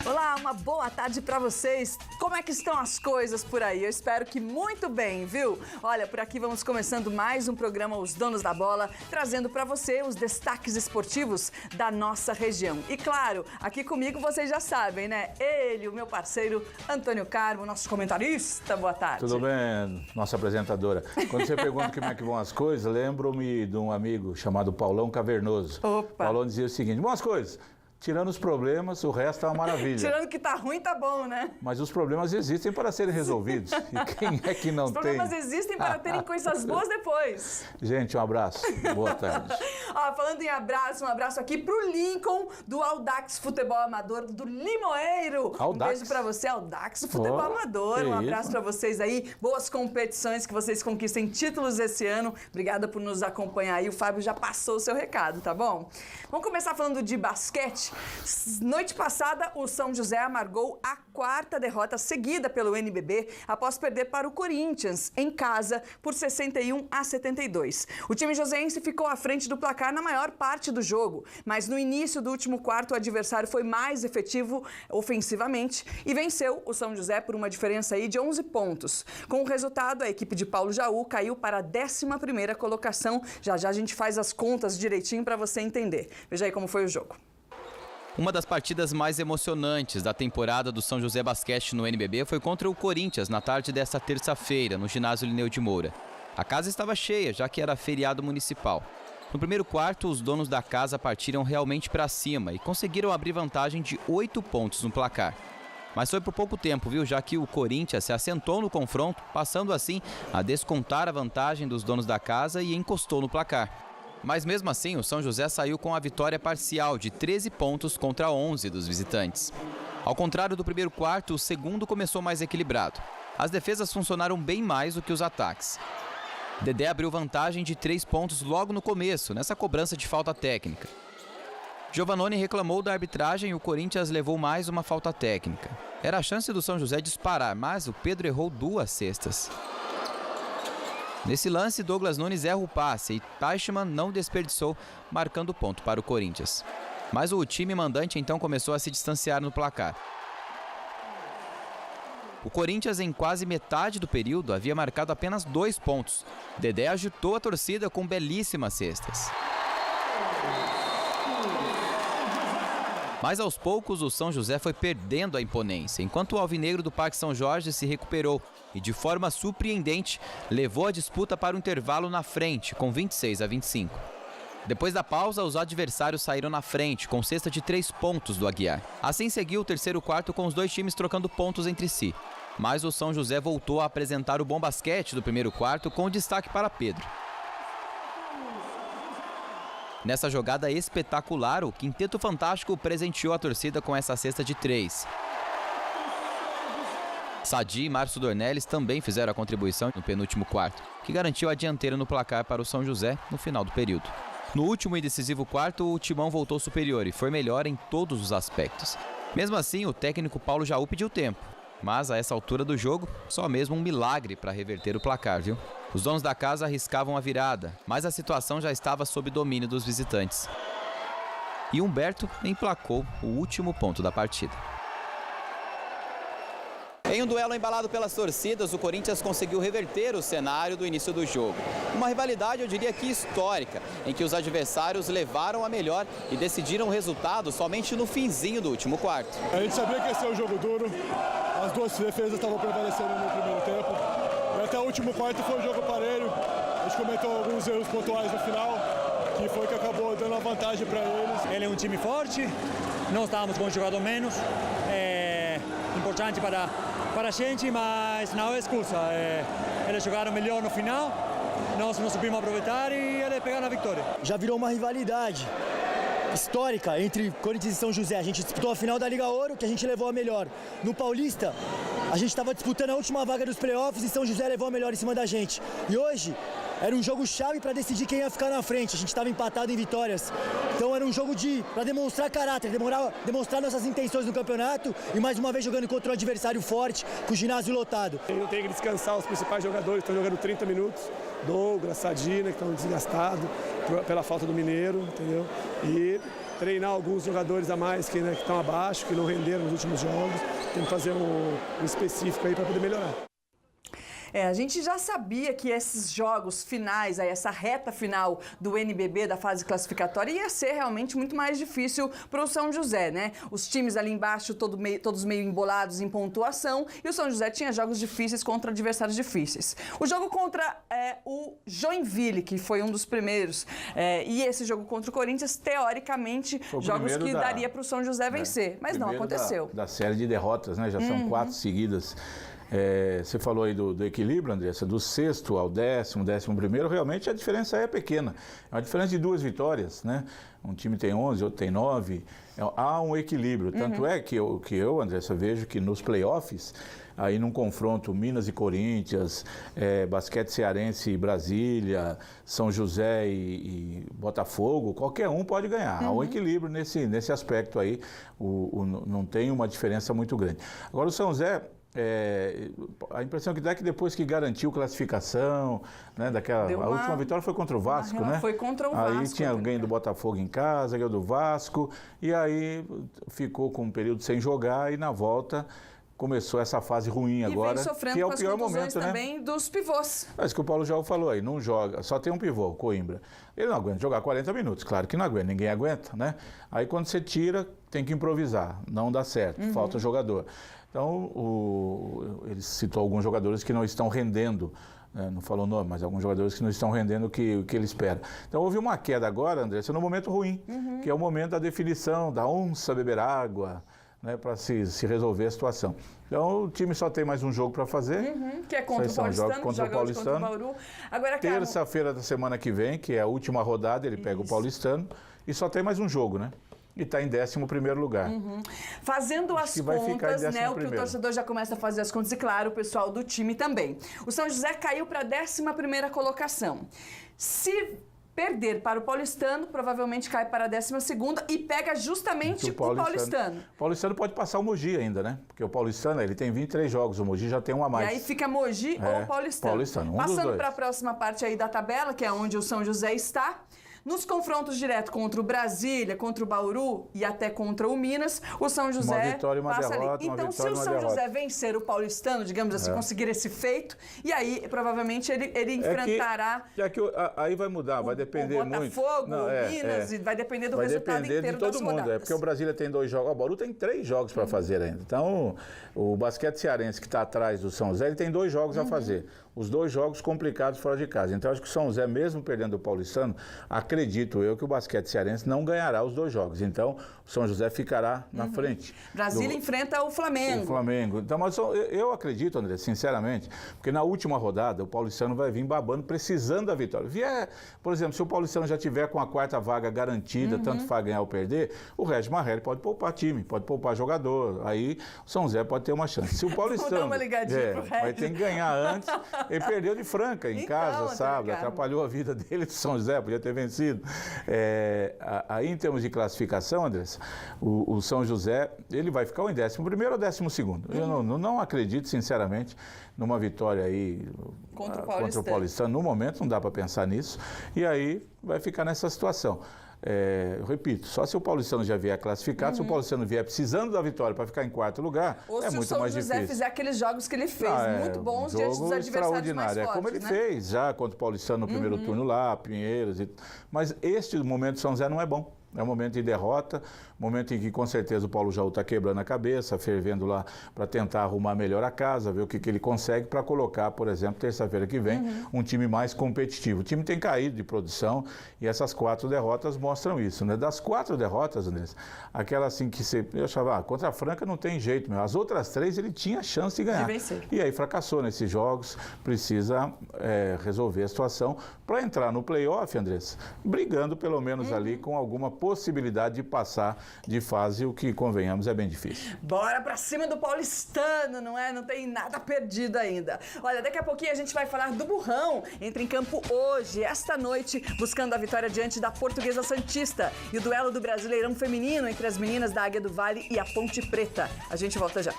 Olá, uma boa tarde para vocês. Como é que estão as coisas por aí? Eu espero que muito bem, viu? Olha, por aqui vamos começando mais um programa Os Donos da Bola, trazendo para você os destaques esportivos da nossa região. E claro, aqui comigo vocês já sabem, né? Ele, o meu parceiro Antônio Carmo, nosso comentarista. Boa tarde. Tudo bem, nossa apresentadora. Quando você pergunta como é que vão as coisas, lembro-me de um amigo chamado Paulão Cavernoso. Opa! Paulão dizia o seguinte: boas coisas. Tirando os problemas, o resto é uma maravilha. Tirando que tá ruim, tá bom, né? Mas os problemas existem para serem resolvidos. E quem é que não tem? Os problemas existem para terem coisas boas depois. Gente, um abraço. Boa tarde. Ó, falando em abraço, um abraço aqui pro Lincoln, do Audax Futebol Amador, do Limoeiro. Audax? Um beijo pra você, Audax Futebol Amador. Um abraço pra vocês aí. Boas competições, que vocês conquistem títulos esse ano. Obrigada por nos acompanhar aí. O Fábio já passou o seu recado, tá bom? Vamos começar falando de basquete. Noite passada, o São José amargou a quarta derrota seguida pelo NBB após perder para o Corinthians em casa por 61-72. O time joseense ficou à frente do placar na maior parte do jogo, mas no início do último quarto o adversário foi mais efetivo ofensivamente e venceu o São José por uma diferença aí de 11 pontos. Com o resultado, a equipe de Paulo Jaú caiu para a 11ª colocação. Já já a gente faz as contas direitinho para você entender. Veja aí como foi o jogo. Uma das partidas mais emocionantes da temporada do São José Basquete no NBB foi contra o Corinthians na tarde desta terça-feira, no ginásio Lineu de Moura. A casa estava cheia, já que era feriado municipal. No primeiro quarto, os donos da casa partiram realmente para cima e conseguiram abrir vantagem de 8 pontos no placar. Mas foi por pouco tempo, viu? Já que o Corinthians se assentou no confronto, passando assim a descontar a vantagem dos donos da casa e encostou no placar. Mas mesmo assim, o São José saiu com a vitória parcial de 13 pontos contra 11 dos visitantes. Ao contrário do primeiro quarto, o segundo começou mais equilibrado. As defesas funcionaram bem mais do que os ataques. Dedé abriu vantagem de 3 pontos logo no começo, nessa cobrança de falta técnica. Giovannone reclamou da arbitragem e o Corinthians levou mais uma falta técnica. Era a chance do São José disparar, mas o Pedro errou 2 cestas. Nesse lance, Douglas Nunes erra o passe e Teichmann não desperdiçou, marcando ponto para o Corinthians. Mas o time mandante então começou a se distanciar no placar. O Corinthians, em quase metade do período, havia marcado apenas 2 pontos. Dedé agitou a torcida com belíssimas cestas. Mas aos poucos o São José foi perdendo a imponência, enquanto o alvinegro do Parque São Jorge se recuperou e de forma surpreendente levou a disputa para o intervalo na frente, com 26-25. Depois da pausa, os adversários saíram na frente, com cesta de 3 pontos do Aguiar. Assim seguiu o terceiro quarto com os dois times trocando pontos entre si. Mas o São José voltou a apresentar o bom basquete do primeiro quarto, com destaque para Pedro. Nessa jogada espetacular, o Quinteto Fantástico presenteou a torcida com essa cesta de 3. Sadi e Márcio Dornelles também fizeram a contribuição no penúltimo quarto, que garantiu a dianteira no placar para o São José no final do período. No último e decisivo quarto, o Timão voltou superior e foi melhor em todos os aspectos. Mesmo assim, o técnico Paulo Jaú pediu tempo, mas a essa altura do jogo, só mesmo um milagre para reverter o placar, viu? Os donos da casa arriscavam a virada, mas a situação já estava sob domínio dos visitantes. E Humberto emplacou o último ponto da partida. Em um duelo embalado pelas torcidas, o Corinthians conseguiu reverter o cenário do início do jogo. Uma rivalidade, eu diria que histórica, em que os adversários levaram a melhor e decidiram o resultado somente no finzinho do último quarto. A gente sabia que ia ser um jogo duro, as duas defesas estavam prevalecendo no primeiro tempo. E até o último quarto foi um jogo parelho, a gente cometeu alguns erros pontuais no final, que foi que acabou dando a vantagem para eles. Ele é um time forte, nós estávamos com um jogador menos, é importante para a gente, mas não é excusa. Eles jogaram melhor no final, nós não supimos aproveitar e eles pegaram a vitória. Já virou uma rivalidade histórica entre Corinthians e São José. A gente disputou a final da Liga Ouro, que a gente levou a melhor. No Paulista, a gente estava disputando a última vaga dos playoffs e São José levou a melhor em cima da gente. E hoje era um jogo chave para decidir quem ia ficar na frente. A gente estava empatado em vitórias. Então era um jogo para demonstrar caráter, demonstrar nossas intenções no campeonato e mais uma vez jogando contra um adversário forte, com o ginásio lotado. Eu tenho que descansar os principais jogadores, estão jogando 30 minutos. Douglas, Sadina, que estão desgastados pela falta do Mineiro, entendeu? E treinar alguns jogadores a mais que estão abaixo, que não renderam nos últimos jogos. Tem que fazer um específico aí para poder melhorar. A gente já sabia que esses jogos finais, essa reta final do NBB, da fase classificatória, ia ser realmente muito mais difícil para o São José, né? Os times ali embaixo, todos meio embolados em pontuação, e o São José tinha jogos difíceis contra adversários difíceis. O jogo contra o Joinville, que foi um dos primeiros, e esse jogo contra o Corinthians, teoricamente, jogos que daria para o São José vencer, mas não aconteceu. Da série de derrotas, né? Já são 4 seguidas. Você falou aí do equilíbrio, Andressa, do 6º ao 10º, 11º, realmente a diferença é pequena. É uma diferença de 2 vitórias, né? Um time tem 11, outro tem 9. Há um equilíbrio. Tanto é que eu, Andressa, vejo que nos playoffs, aí num confronto Minas e Corinthians, Basquete Cearense e Brasília, São José e Botafogo, qualquer um pode ganhar. Há um equilíbrio nesse aspecto aí, não tem uma diferença muito grande. Agora o São José... a impressão que dá é que depois que garantiu classificação, né, a última vitória foi contra o Vasco, né? Foi contra o Vasco. Aí tinha ganho do Botafogo em casa, ganhou do Vasco, e aí ficou com um período sem jogar e na volta começou essa fase ruim agora, que é o pior momento, né? Também dos pivôs. Mas que o Paulo já falou aí, não joga, só tem um pivô, o Coimbra. Ele não aguenta jogar 40 minutos, claro que não aguenta, ninguém aguenta, né? Aí quando você tira, tem que improvisar, não dá certo, falta jogador. Então, ele citou alguns jogadores que não estão rendendo, né? Não falou nome, mas alguns jogadores que não estão rendendo o que ele espera. Então, houve uma queda agora, Andressa, no momento ruim, que é o momento da definição, da onça beber água, né, para se resolver a situação. Então, o time só tem mais um jogo para fazer. Que é contra o Paulistano, contra o Paulistano. Contra o Bauru. Agora, terça-feira da semana que vem, que é a última rodada, ele pega o Paulistano e só tem mais um jogo, né? E está em 11º lugar. Fazendo as contas, né? O que o torcedor já começa a fazer as contas, e claro, o pessoal do time também. O São José caiu para a 11ª colocação. Se perder para o Paulistano, provavelmente cai para a 12ª e pega justamente o Paulistano. O Paulistano pode passar o Mogi ainda, né? Porque o Paulistano, ele tem 23 jogos, o Mogi já tem um a mais. E aí fica Mogi ou Paulistano. Passando para a próxima parte aí da tabela, que é onde o São José está. Nos confrontos diretos contra o Brasília, contra o Bauru e até contra o Minas, o São José uma vitória e uma passa derrota, ali. Então, se o São José vencer o Paulistano, digamos assim, conseguir esse feito, e aí, provavelmente, ele enfrentará... Aí vai mudar, vai depender muito. O Botafogo, o Minas, e vai depender do resultado inteiro das rodadas. Vai depender de todo mundo, porque o Brasília tem 2 jogos, o Bauru tem 3 jogos para fazer ainda. Então, o Basquete Cearense, que está atrás do São José, ele tem 2 jogos a fazer. Os 2 jogos complicados fora de casa. Então, acho que o São José, mesmo perdendo o Paulistano, acredito eu que o Basquete Cearense não ganhará os 2 jogos. Então, o São José ficará na frente. Brasília enfrenta o Flamengo. O Flamengo. Então, mas eu acredito, André, sinceramente, porque na última rodada o Paulistano vai vir babando, precisando da vitória. Por exemplo, se o Paulistano já tiver com a 4ª vaga garantida, tanto faz ganhar ou perder, o Regis Marrelli pode poupar time, pode poupar jogador. Aí o São José pode ter uma chance. Se o Paulistano Vou dar uma ligadinha pro Regis. Vai ter que ganhar antes. Ele perdeu de Franca em casa, sabe? Atrapalhou a vida dele do São José, podia ter vencido. Aí, em termos de classificação, Andressa, o São José, ele vai ficar ou em 11º ou 12º. Eu não acredito, sinceramente, numa vitória aí contra o Paulistano. No momento, não dá para pensar nisso. E aí, vai ficar nessa situação. Eu repito, só se o Paulistano já vier classificado, se o Paulistano vier precisando da vitória para ficar em 4º lugar, é muito mais difícil. Ou se o São José fizer aqueles jogos que ele fez, muito bons diante dos adversários mais fortes, como ele fez já contra o Paulistano no primeiro turno lá, Pinheiros. Mas este momento do São José não é bom. É um momento de derrota, momento em que com certeza o Paulo Jaú está quebrando a cabeça, fervendo lá para tentar arrumar melhor a casa, ver o que ele consegue para colocar, por exemplo, terça-feira que vem, um time mais competitivo. O time tem caído de produção e essas 4 derrotas mostram isso, né? Das 4 derrotas, Andressa, aquela assim que eu achava, contra a Franca não tem jeito, meu. As outras 3 ele tinha chance de ganhar. E aí fracassou nesses jogos, precisa resolver a situação para entrar no play-off, Andressa, brigando pelo menos ali com alguma possibilidade de passar de fase, o que, convenhamos, é bem difícil. Bora pra cima do Paulistano, não é? Não tem nada perdido ainda. Olha, daqui a pouquinho a gente vai falar do Burrão. Entra em campo hoje, esta noite, buscando a vitória diante da Portuguesa Santista. E o duelo do Brasileirão Feminino entre as meninas da Águia do Vale e a Ponte Preta. A gente volta já.